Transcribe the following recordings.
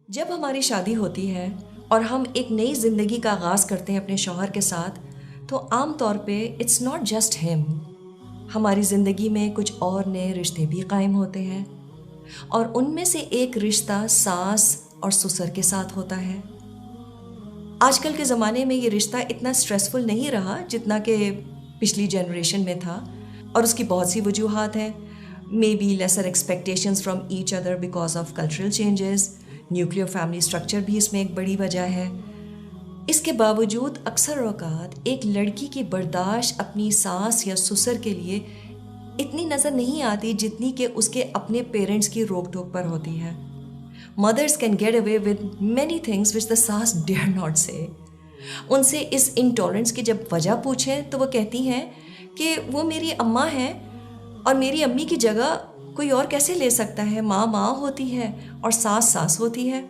जब हमारी शादी होती है और हम एक नई ज़िंदगी का आगाज़ करते हैं अपने शौहर के साथ, तो आम तौर पे इट्स नॉट जस्ट हिम। हमारी ज़िंदगी में कुछ और नए रिश्ते भी कायम होते हैं और उनमें से एक रिश्ता सास और ससुर के साथ होता है। आजकल के ज़माने में ये रिश्ता इतना स्ट्रेसफुल नहीं रहा जितना कि पिछली जनरेशन में था, और उसकी बहुत सी वजूहात हैं। May be lesser expectations from each other because of cultural changes, nuclear family structure भी इसमें एक बड़ी वजह है। इसके बावजूद अक्सर औक़ात एक लड़की की बर्दाश्त अपनी सास या ससुर के लिए इतनी नज़र नहीं आती जितनी कि उसके अपने पेरेंट्स की रोक टोक पर होती है। Mothers can get away with many things which the saas dare not say. उनसे इस इंटॉलरेंस की जब वजह पूछें तो वो कहती हैं कि वो मेरी अम्मा हैं और मेरी अम्मी की जगह कोई और कैसे ले सकता है। माँ माँ होती है और सास सास होती है।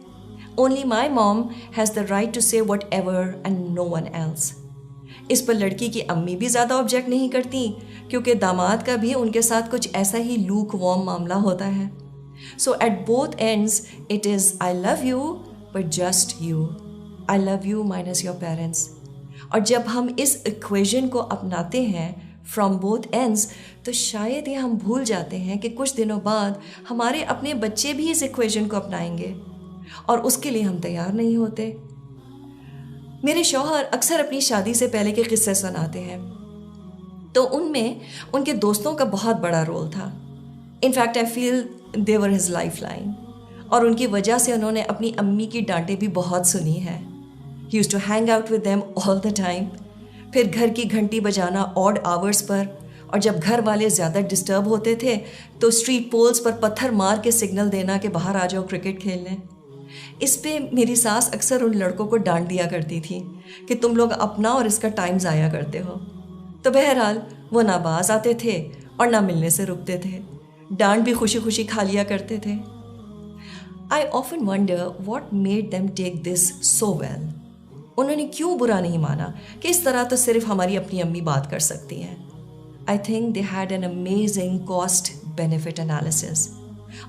Only my mom has the right to say whatever and no one else. इस पर लड़की की अम्मी भी ज़्यादा ऑब्जेक्ट नहीं करती, क्योंकि दामाद का भी उनके साथ कुछ ऐसा ही लूक वॉर्म मामला होता है। So at both ends it is I love you but just you, I love you minus your parents. और जब हम इस इक्वेशन को अपनाते हैं फ्रॉम बोथ एंड्स, तो शायद ये हम भूल जाते हैं कि कुछ दिनों बाद हमारे अपने बच्चे भी इस इक्वेशन को अपनाएंगे, और उसके लिए हम तैयार नहीं होते। मेरे शौहर अक्सर अपनी शादी से पहले के किस्से सुनाते हैं, तो उनमें उनके दोस्तों का बहुत बड़ा रोल था। In fact I feel they were his life line, और उनकी वजह से उन्होंने अपनी अम्मी की डांटें भी बहुत सुनी है। He used to hang out with them all the time. फिर घर की घंटी बजाना ऑड आवर्स पर, और जब घर वाले ज़्यादा डिस्टर्ब होते थे तो स्ट्रीट पोल्स पर पत्थर मार के सिग्नल देना कि बाहर आ जाओ क्रिकेट खेलने। इस पे मेरी सास अक्सर उन लड़कों को डांट दिया करती थी कि तुम लोग अपना और इसका टाइम ज़ाया करते हो। तो बहरहाल वो ना बाज आते थे और ना मिलने से रुकते थे। डांट भी खुशी खुशी खा लिया करते थे। I often wonder what made them take this so well. उन्होंने क्यों बुरा नहीं माना कि इस तरह तो सिर्फ हमारी अपनी अम्मी बात कर सकती हैं। I think they had an amazing cost benefit analysis,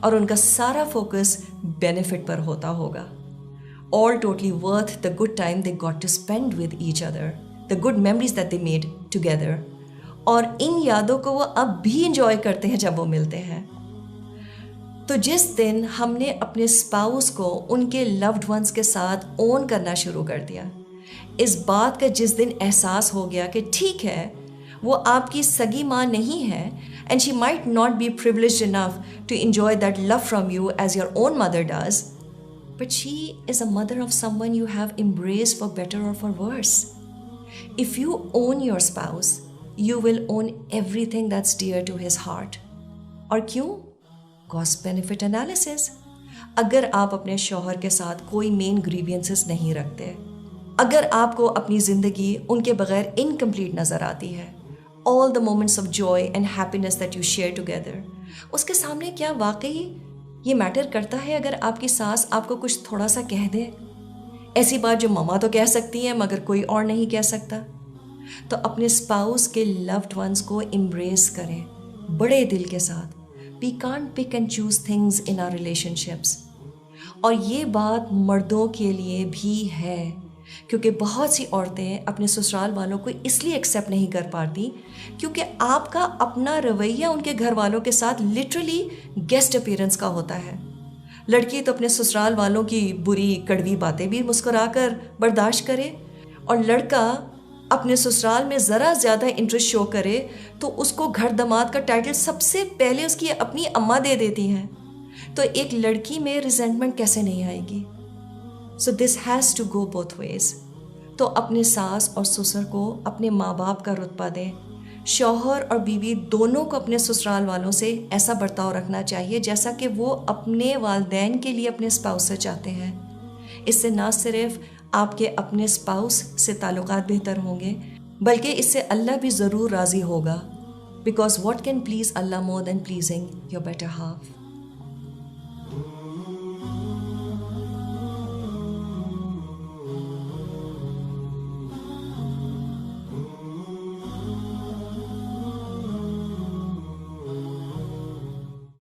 और उनका सारा फोकस बेनिफिट पर होता होगा। All totally worth the good time they got to spend with each other, the good memories that they made together, और इन यादों को वो अब भी इंजॉय करते हैं जब वो मिलते हैं। तो जिस दिन हमने अपने स्पाउस को उनके लव्ड वंस के साथ ओन करना शुरू कर दिया, इस बात का जिस दिन एहसास हो गया कि ठीक है वो आपकी सगी माँ नहीं है, and she might not be privileged enough to enjoy that love from you as your own mother does, but she is a mother of someone you have embraced for better or for worse. If you own your spouse, you will own everything that's dear to his heart. और क्यों? Cost benefit analysis. अगर आप अपने शौहर के साथ कोई main grievances नहीं रखते, अगर आपको अपनी ज़िंदगी उनके बगैर इनकम्प्लीट नज़र आती है, all the moments of joy and happiness that you share together, उसके सामने क्या वाकई ये मैटर करता है अगर आपकी सास आपको कुछ थोड़ा सा कह दे, ऐसी बात जो ममा तो कह सकती हैं मगर कोई और नहीं कह सकता? तो अपने स्पाउस के लव्ड वंस को एम्ब्रेस करें बड़े दिल के साथ। We can't pick and choose things in our relationships. और ये बात मर्दों के लिए भी है, क्योंकि बहुत सी औरतें अपने ससुराल वालों को इसलिए एक्सेप्ट नहीं कर पाती क्योंकि आपका अपना रवैया उनके घर वालों के साथ लिटरली गेस्ट अपीयरेंस का होता है। लड़की तो अपने ससुराल वालों की बुरी कड़वी बातें भी मुस्कुराकर बर्दाश्त करे, और लड़का अपने ससुराल में ज़रा ज़्यादा इंटरेस्ट शो करे तो उसको घर दामाद का टाइटल सबसे पहले उसकी अपनी अम्मा दे देती हैं। तो एक लड़की में रिजेंटमेंट कैसे नहीं आएगी? So this has to go both ways. तो अपने सास और ससुर को अपने माँ बाप का रुतबा दें। शौहर और बीवी दोनों को अपने ससुराल वालों से ऐसा बर्ताव रखना चाहिए जैसा कि वो अपने वालदैन के लिए अपने स्पाउस से चाहते हैं। इससे ना सिर्फ आपके अपने स्पाउस से ताल्लुकात बेहतर होंगे, बल्कि इससे अल्लाह भी ज़रूर राज़ी होगा, because what can please Allah more than pleasing your better half.